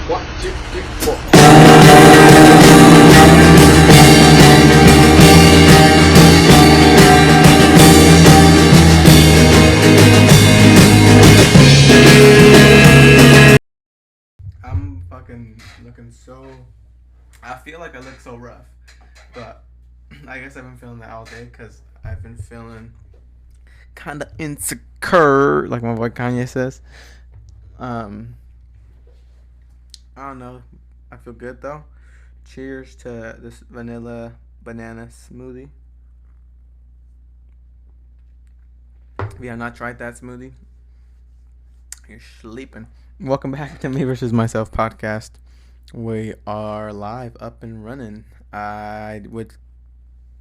One, two, three, four. I'm fucking looking so. I feel like I look so rough, but I guess I've been feeling that all day because I've been feeling kind of insecure, like my boy Kanye says. Um, I don't know. I feel good though. Cheers to this vanilla banana smoothie. If you have not tried that smoothie, you're sleeping. Welcome back to Me versus Myself podcast. We are live, up and running. I would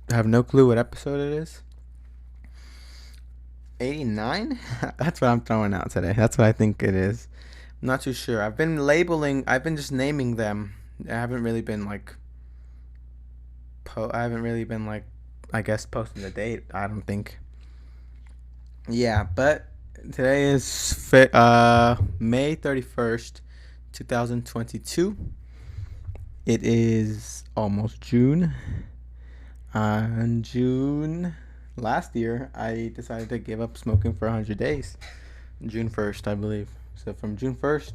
have no clue what episode it is. 89? That's what I'm throwing out today. That's what I think it is. I'm not too sure. I've been just naming them. I haven't really been I guess posting the date. I don't think. Yeah, but today is May 31st, 2022. It is almost June. On June last year, I decided to give up smoking for 100 days. June 1st, I believe. So from June 1st,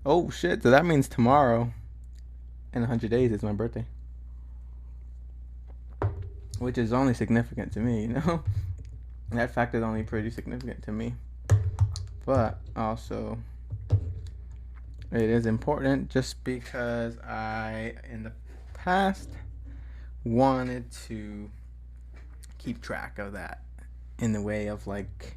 oh shit, so that means tomorrow in 100 days is my birthday. Which is only significant to me, you know? That fact is only pretty significant to me. But also, it is important just because I, in the past, wanted to keep track of that in the way of like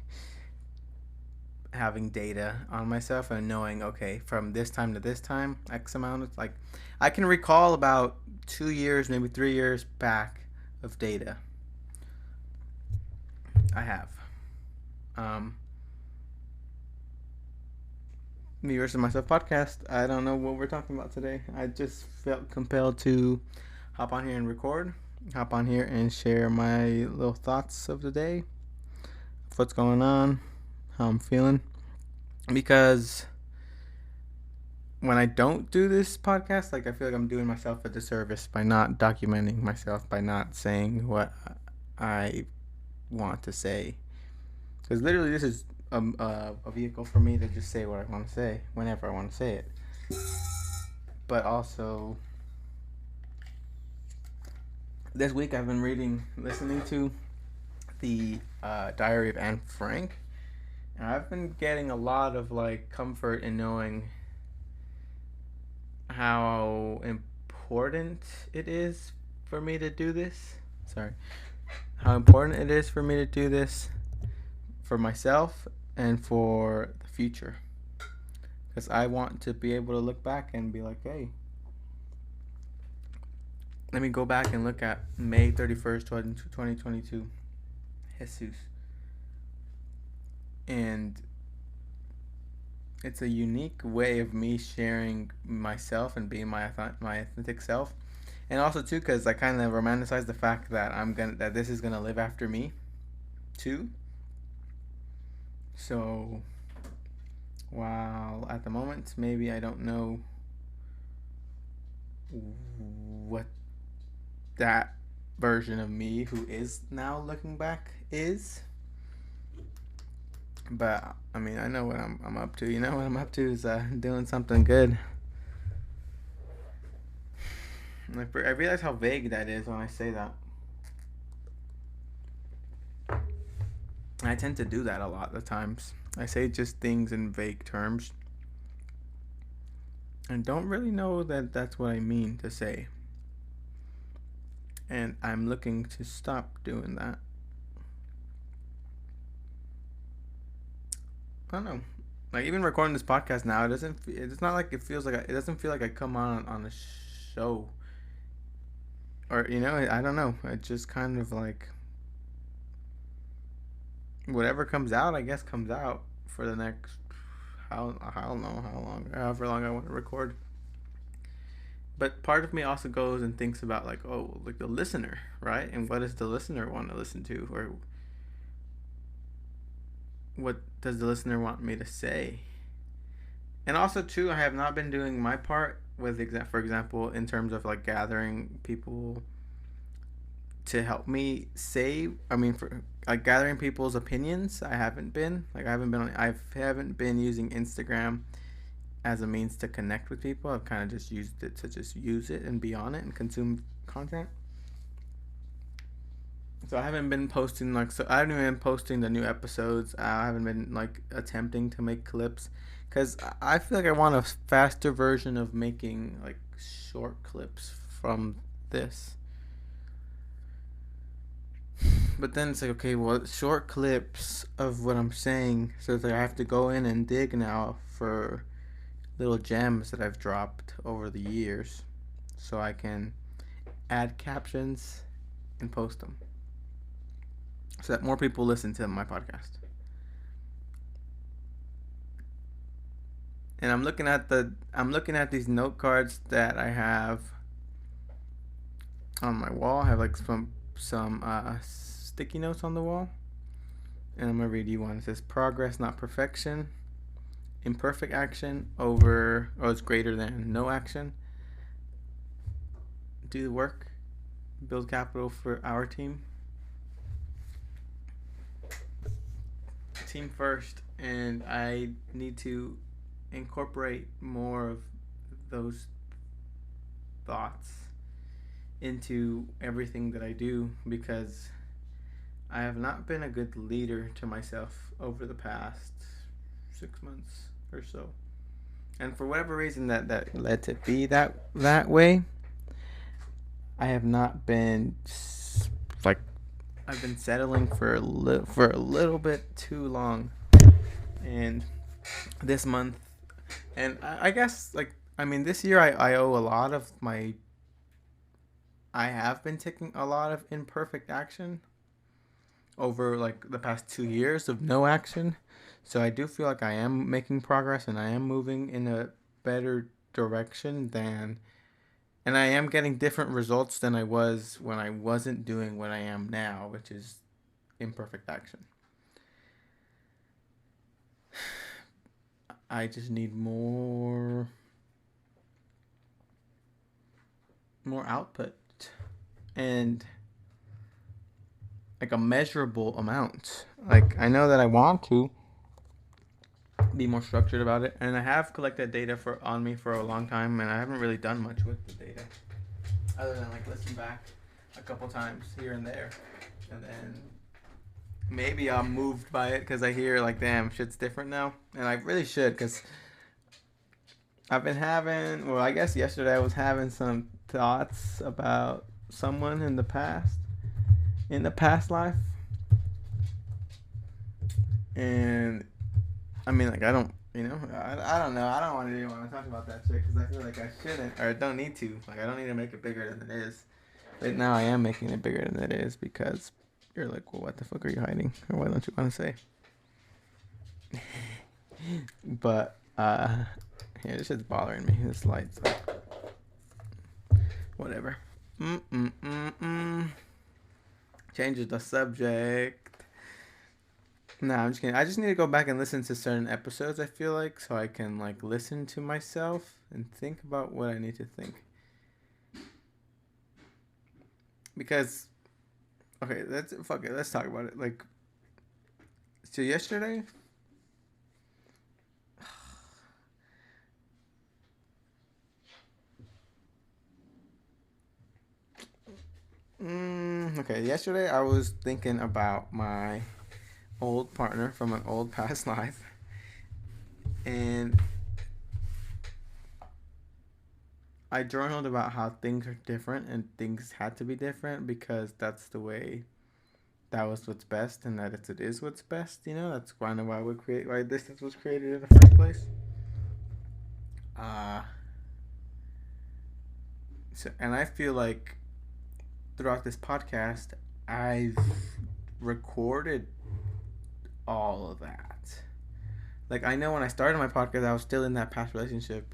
having data on myself and knowing, okay, from this time to this time, X amount. It's like I can recall about 2 years, maybe 3 years back of data. I have. Me versus Myself podcast. I don't know what we're talking about today. I just felt compelled to hop on here and record. Hop on here and share my little thoughts of the day. Of what's going on. How I'm feeling. Because when I don't do this podcast, like I feel like I'm doing myself a disservice by not documenting myself, by not saying what I want to say. Because literally this is a vehicle for me to just say what I want to say whenever I want to say it. But also, this week I've been listening to the Diary of Anne Frank, and I've been getting a lot of like comfort in knowing how important it is for me to do this. How important it is for me to do this for myself and for the future. Because I want to be able to look back and be like, hey, let me go back and look at May 31st, 2022. Jesus. And it's a unique way of me sharing myself and being my authentic self. And also too, because I kind of romanticize the fact that this is gonna live after me, too. So, while at the moment maybe I don't know what that version of me who is now looking back is, but I mean I know what I'm up to. You know what I'm up to is doing something good. Like I realize how vague that is when I say that. I tend to do that a lot of times. I say just things in vague terms and don't really know that that's what I mean to say. And I'm looking to stop doing that. I don't know. Like even recording this podcast now, it's not like it feels like it doesn't feel like I come on a show. Or I don't know. It just kind of like whatever comes out, I guess comes out for the next however long I want to record. But part of me also goes and thinks about like, oh, like the listener, right? And what does the listener want to listen to, or what does the listener want me to say? And also too, I have not been doing my part with for example, in terms of like gathering people to help me say. I mean, for like gathering people's opinions. I haven't been like I haven't been using Instagram as a means to connect with people. I've kind of just used it to just use it and be on it and consume content. So I haven't been posting I haven't even been posting the new episodes. I haven't been like attempting to make clips because I feel like I want a faster version of making like short clips from this. But then it's like, okay, well, short clips of what I'm saying, so it's like I have to go in and dig now for little gems that I've dropped over the years, so I can add captions and post them so that more people listen to my podcast. And I'm looking at these note cards that I have on my wall. I have like some sticky notes on the wall, and I'm gonna read you one. It says, "Progress, not perfection. Imperfect action is greater than no action. Do the work. Build capital for our team. Team first." And I need to incorporate more of those thoughts into everything that I do, because I have not been a good leader to myself over the past 6 months or so. And for whatever reason that led to be that way, I have not been like I've been settling for a little bit too long. And this month, and I guess like I mean this year I owe a lot of my I have been taking a lot of imperfect action over like the past 2 years of no action. So I do feel like I am making progress and I am moving in a better direction and I am getting different results than I was when I wasn't doing what I am now, which is imperfect action. I just need more output and like a measurable amount. Like I know that I want to be more structured about it, and I have collected data on me for a long time, and I haven't really done much with the data other than like listen back a couple times here and there, and then maybe I'm moved by it because I hear like, damn, shit's different now, and I really should, because I've been having, well, I guess yesterday I was having some thoughts about someone in the past life, and I mean, like, I don't, I don't know. I don't want to talk about that shit because I feel like I shouldn't or don't need to. Like, I don't need to make it bigger than it is. But now I am making it bigger than it is because you're like, well, what the fuck are you hiding? Or why don't you want to say? But, yeah, this shit's bothering me. This light's like, whatever. Changes the subject. No, I'm just kidding. I just need to go back and listen to certain episodes, I feel like, so I can, like, listen to myself and think about what I need to think. Because, okay, let's talk about it. Like, so yesterday, yesterday I was thinking about my old partner from an old past life, and I journaled about how things are different and things had to be different because that's the way, that was what's best, and that it is what's best. That's kind of why distance was created in the first place. And I feel like throughout this podcast, I've recorded all of that. Like, I know when I started my podcast, I was still in that past relationship.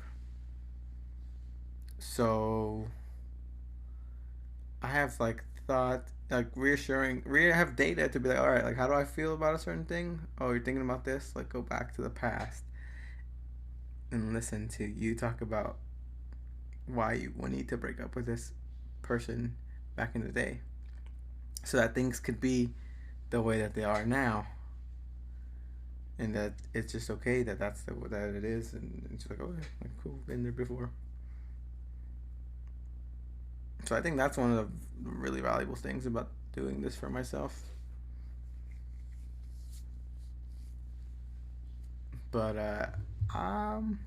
So I have like I have data to be like, all right, like, how do I feel about a certain thing? Oh, you're thinking about this? Like, go back to the past. and listen to you talk about why you need to break up with this person back in the day, so that things could be the way that they are now, and that it's just okay that that it is, and it's like, oh, like, cool, been there before. So I think that's one of the really valuable things about doing this for myself. But um,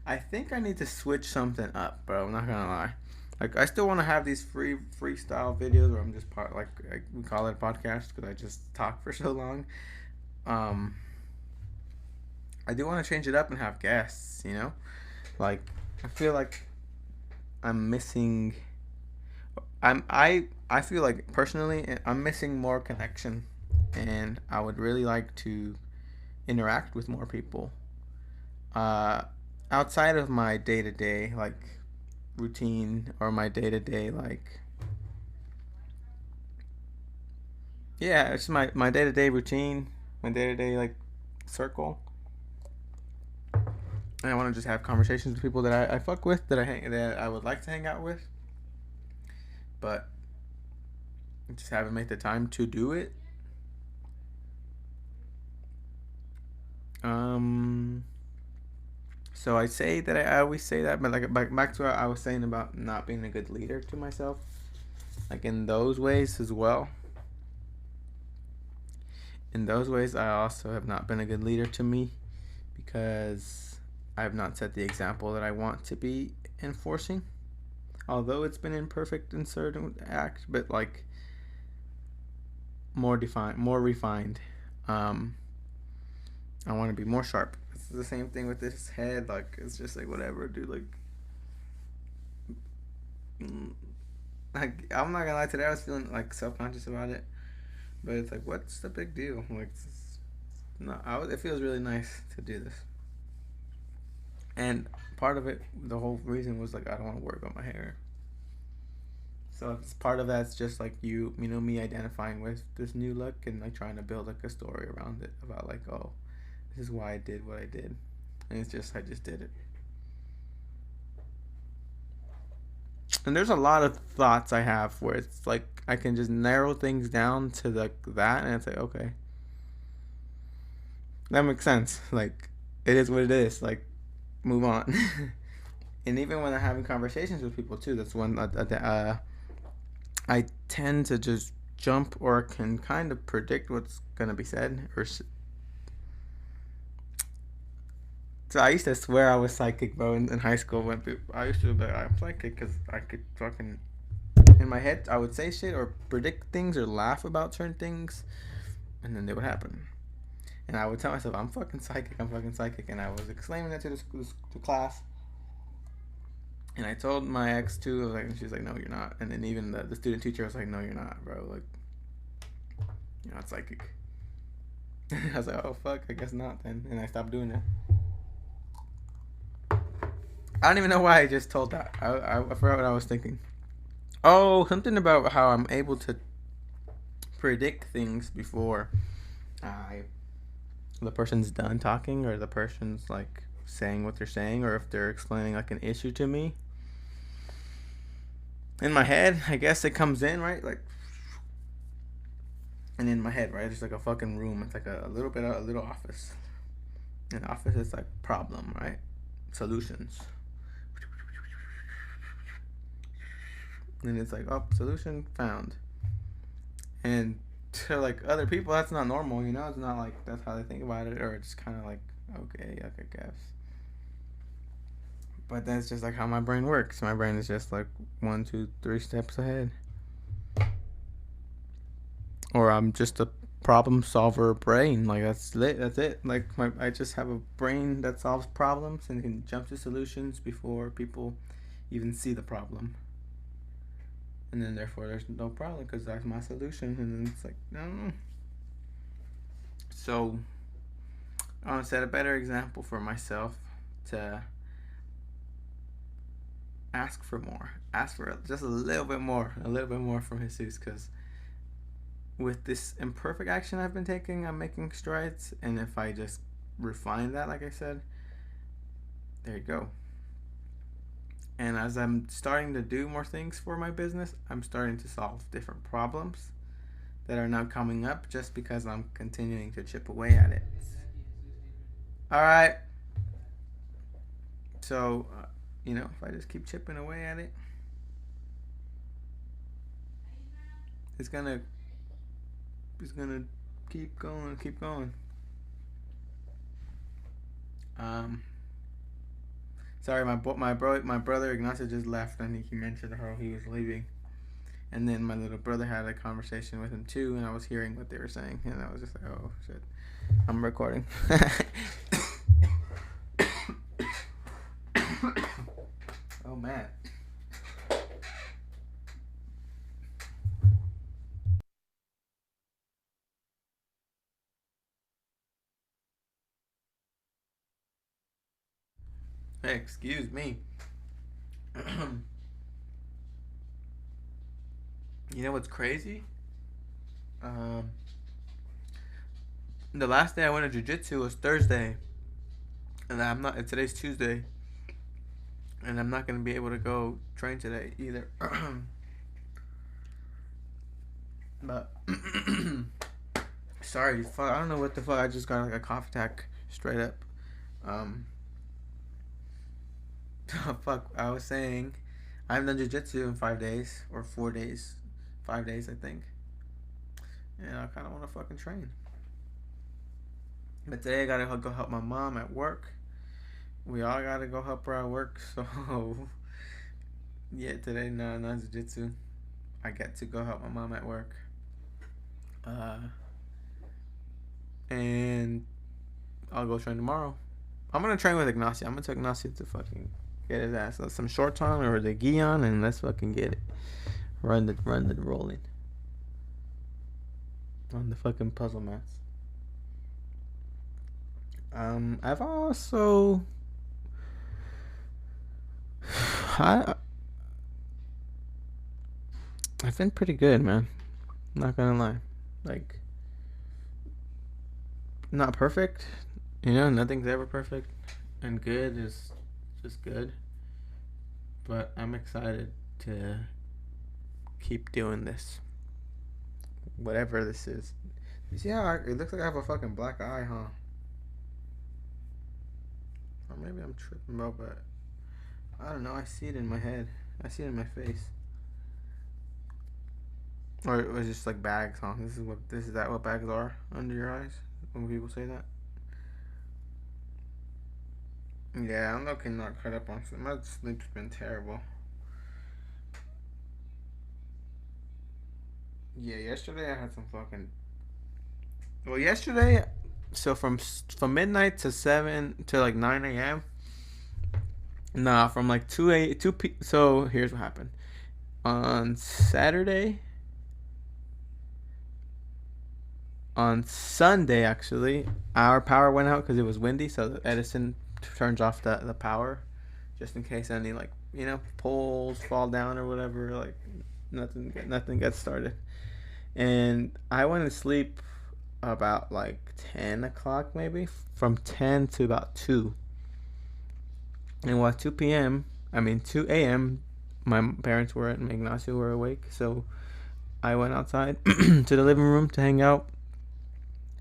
I think I need to switch something up, bro. I'm not gonna lie. Like, I still want to have these freestyle videos where I'm just like we call it a podcast because I just talk for so long. Um, I do want to change it up and have guests. Like, I feel like I'm missing. I feel like personally I'm missing more connection, and I would really like to interact with more people. Uh, Outside of my day to day like routine, or my day to day like, yeah, it's my day to day routine, my day to day like circle. And I want to just have conversations with people that I fuck with, that I would like to hang out with, but just haven't made the time to do it. Um, so I say that I always say that, but like back to what I was saying about not being a good leader to myself, like in those ways as well. In those ways, I also have not been a good leader to me, because I have not set the example that I want to be enforcing. Although it's been imperfect in certain acts, but like more defined, more refined. Um, I want to be more sharp. It's the same thing with this head. Like, it's just like, whatever, dude. Like, I'm not gonna lie. Today I was feeling like self conscious about it, but it's like, what's the big deal? Like, no, it feels really nice to do this. And part of it, the whole reason was like, I don't want to worry about my hair. So it's part of that's just like me identifying with this new look, and like trying to build like a story around it about like, oh, this is why I did what I did, and it's just I just did it. And there's a lot of thoughts I have where it's like I can just narrow things down to that, and it's like, okay, that makes sense. Like, it is what it is. Like, move on. And even when I'm having conversations with people too, that's when I tend to just jump, or can kind of predict what's gonna be said. So I used to swear I was psychic, bro, in high school. When I used to be like, I'm psychic because I could fucking, in my head, I would say shit or predict things or laugh about certain things, and then they would happen. And I would tell myself, I'm fucking psychic, I'm fucking psychic. And I was explaining that to the class. And I told my ex too, like, and she's like, no, you're not. And then even the student teacher was like, no, you're not, bro. Like, you're not psychic. I was like, oh, fuck, I guess not then. And I stopped doing that. I don't even know why I just told that. I forgot what I was thinking. Oh, something about how I'm able to predict things before I the person's done talking, or the person's like saying what they're saying, or if they're explaining like an issue to me. In my head, I guess it comes in, right? Like, and in my head, right? It's like a fucking room. It's like a little office. An office is like problem, right? Solutions. And it's like, oh, solution found. And to like other people, that's not normal, you know? It's not like that's how they think about it, or it's kind of like, okay, I guess. But that's just like how my brain works. My brain is just like 1, 2, 3 steps ahead. Or I'm just a problem solver brain. Like, that's it. That's it. Like, I just have a brain that solves problems and can jump to solutions before people even see the problem. And then therefore there's no problem because that's my solution. And then it's like, no. So I want to set a better example for myself to ask for more. Ask for just a little bit more from Jesus, because with this imperfect action I've been taking, I'm making strides. And if I just refine that, like I said, there you go. And as I'm starting to do more things for my business, I'm starting to solve different problems that are now coming up just because I'm continuing to chip away at it. All right. So, if I just keep chipping away at it, it's gonna keep going. Sorry, my brother Ignacio just left, and he mentioned how he was leaving, and then my little brother had a conversation with him too, and I was hearing what they were saying, and I was just like, oh shit, I'm recording. Oh man. Hey, excuse me. You know what's crazy? Um, the last day I went to jiu-jitsu was Thursday, and I'm not. Today's Tuesday, and I'm not gonna be able to go train today either. But sorry, fuck. I don't know what the fuck. I just got like a cough attack straight up. Fuck. I was saying, I haven't done jiu-jitsu in 5 days or 4 days, 5 days I think, and I kind of want to fucking train. But today I gotta go help my mom at work. We all gotta go help her at work. So yeah, today no jiu-jitsu. I get to go help my mom at work. And I'll go train tomorrow. I'm gonna train with Ignacio. I'm gonna tell Ignacio to fucking get his ass some shorts on or the gi on, and let's fucking get it. Run the rolling on the fucking puzzle mats. I've also I've been pretty good, man. Not gonna lie. Like, not perfect. Nothing's ever perfect. And good is just good. But I'm excited to keep doing this. Whatever this is. You see how it looks like I have a fucking black eye, huh? Or maybe I'm tripping, bro, but I don't know. I see it in my head. I see it in my face. Or it was just like bags, huh? This is that what bags are under your eyes when people say that? Yeah, I'm looking not caught up on sleep. My sleep's been terrible. Yeah, yesterday I had some fucking. Well, yesterday, so from midnight to 7 to like 9 a.m. Nah, from like 2 p. So here's what happened on Saturday. On Sunday, actually, our power went out because it was windy. So Edison turns off the power, just in case any poles fall down or whatever. Like nothing gets started. And I went to sleep about like 10 o'clock, maybe from 10 to about 2. And while 2 a.m., my parents were and Ignacio were awake. So I went outside to the living room to hang out.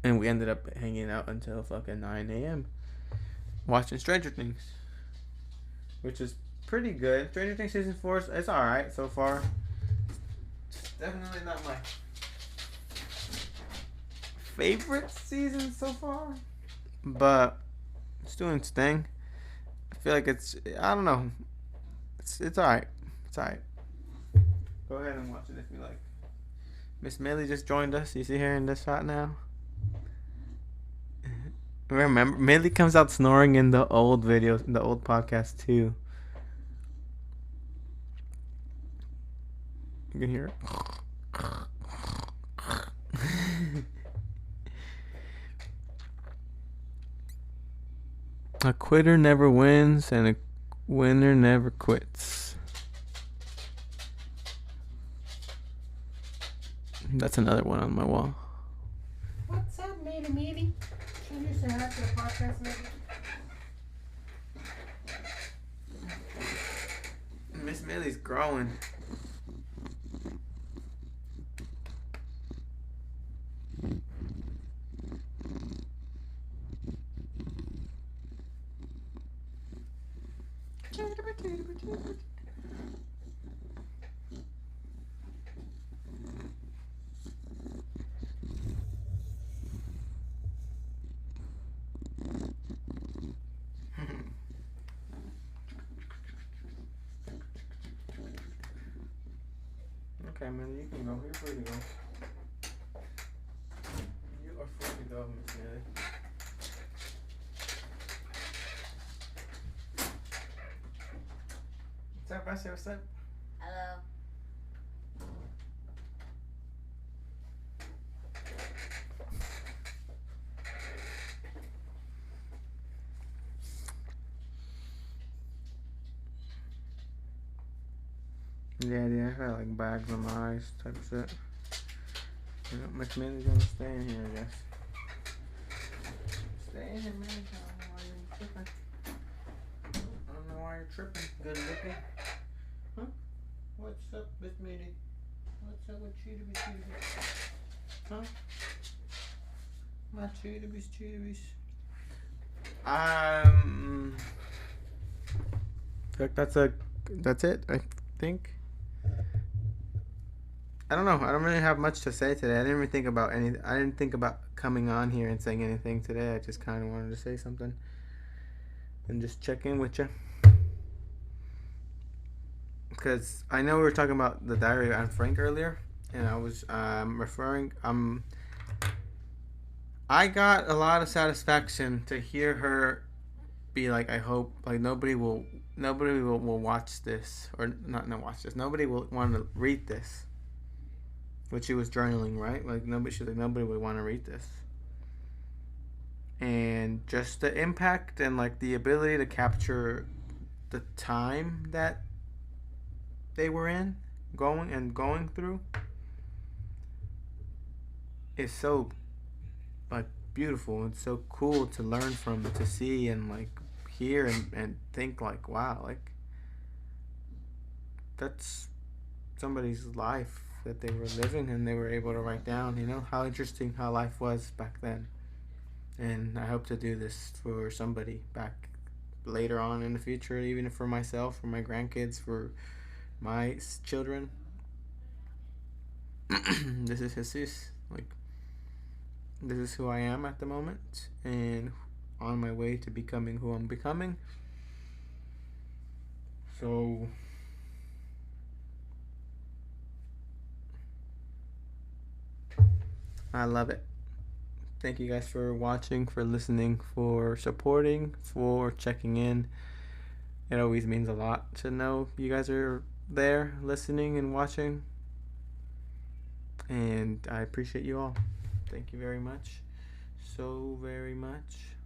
And we ended up hanging out until fucking 9 a.m. watching Stranger Things, which is pretty good. Stranger Things season 4, it's alright so far. It's definitely not my favorite season so far, but it's doing its thing. I feel like I don't know. It's alright. It's alright. Go ahead and watch it if you like. Miss Millie just joined us. You see her in this shot now? Remember, Millie comes out snoring in the old videos, in the old podcast too. You can hear it. A quitter never wins, and a winner never quits. That's another one on my wall. What's up, Meaty? Can you say hi to the podcast, maybe? Miss Millie's growing. Okay, Millie, you can go. You're free to go. You are free to go, Miss Millie. What's up, Rusty? What's up? Hello. Yeah, I got like bags on my eyes type of shit. You know, Miss Millie's gonna stay in here, I guess. Stay in here, man. I don't know why you're tripping. I don't know why you're tripping. Good looking. Huh? What's up, Miss Meaty? What's up with Cheetahbees? Huh? My Cheetahbees. I feel like that's it, I think. I don't know. I don't really have much to say today. I didn't think about coming on here and saying anything today. I just kind of wanted to say something and just check in with you. Because I know we were talking about the diary of Anne Frank earlier, and I was I got a lot of satisfaction to hear her be like, I hope like nobody will watch this, or not watch this. Nobody will want to read this. Which she was journaling, right? Like nobody would want to read this. And just the impact and like the ability to capture the time that they were in, going through, is so like beautiful and so cool to learn from, to see and like hear and think like, wow, like that's somebody's life that they were living and they were able to write down, you know, how interesting how life was back then. And I hope to do this for somebody back later on in the future, even for myself, for my grandkids, for my children. This is Jesus. Like, this is who I am at the moment and on my way to becoming who I'm becoming. So I love it. Thank you guys for watching, for listening, for supporting, for checking in. It always means a lot to know you guys are there listening and watching. And I appreciate you all. Thank you very much. So very much.